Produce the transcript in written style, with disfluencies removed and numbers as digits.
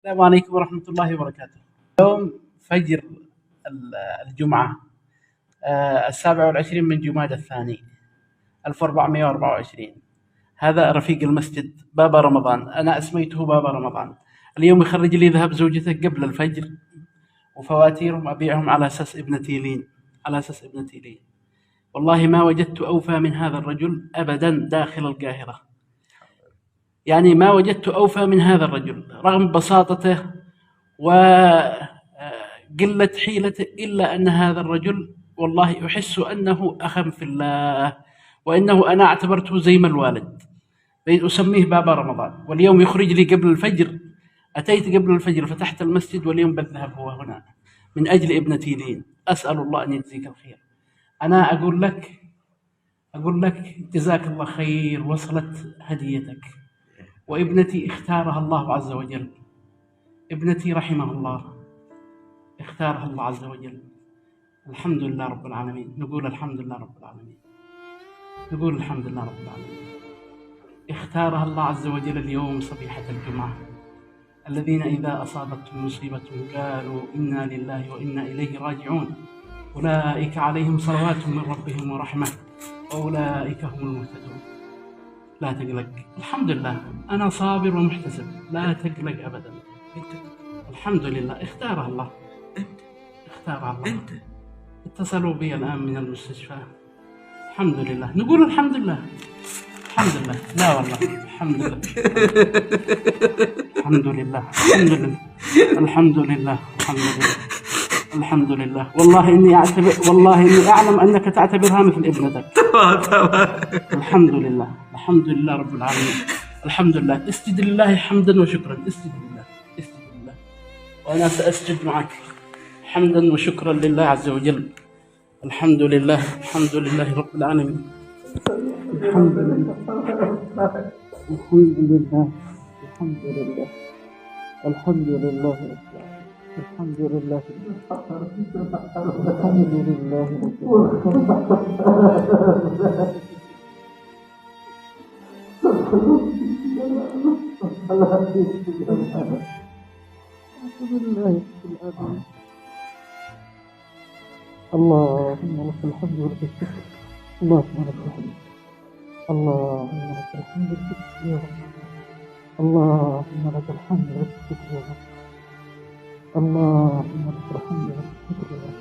السلام عليكم ورحمة الله وبركاته. اليوم فجر الجمعة 27 من جمادى الثاني 1424. هذا رفيق المسجد بابا رمضان، أنا أسميته بابا رمضان. اليوم يخرج لي ذهب زوجته قبل الفجر وفواتيرهم أبيعهم على أساس ابنتي لي. والله ما وجدت أوفى من هذا الرجل أبدا داخل القاهرة. يعني ما وجدت أوفى من هذا الرجل رغم بساطته وقلة حيلته، إلا أن هذا الرجل والله أحس أنه أخا في الله، وإنه أنا اعتبرته زي ما الوالد، أسميه بابا رمضان. واليوم يخرج لي قبل الفجر، أتيت قبل الفجر فتحت المسجد، واليوم بذهب هو هنا من أجل ابنتي لين. أسأل الله أن يجزيك الخير. أنا أقول لك جزاك الله خير، وصلت هديتك. وابنتي اختارها الله عز وجل، ابنتي رحمه الله اختارها الله عز وجل. الحمد لله رب العالمين. نقول الحمد لله رب العالمين، نقول الحمد لله رب العالمين. اختارها الله عز وجل اليوم صبيحة الجمعة. الذين إذا أصابتهم مصيبة قالوا إنا لله وإنا إليه راجعون، أولئك عليهم صلوات من ربهم ورحمة وأولئك هم المهتدون. لا تقلق، الحمد لله أنا صابر ومحتسب، لا تقلق أبدا. الحمد لله اختارها الله، اختارها الله. اتصلوا بي الآن من المستشفى. الحمد لله، نقول الحمد لله. الحمد لله، لا والله الحمد لله. الحمد لله، الحمد لله، الحمد لله، الحمد لله، الحمد لله. والله إني أعلم أنك تعتبرها مثل ابنتك. الحمد لله، الحمد لله رب العالمين. الحمد لله. اسجد لله حمدا وشكرا. اسجد لله، اسجد لله، وأنا سأسجد معك حمدا وشكرا لله عز وجل. الحمد لله، الحمد لله رب العالمين. الحمد لله، الحمد لله، الحمد لله، الحمد لله، الحمد لله، الحمد لله. اللهم لك الحمد ولك الشكر. اللهم لك الحمد، اللهم لك الحمد والشكر يا رب. اللهم لك الحمد والشكر يا رب. اللهم لك الحمد والشكر يا رب.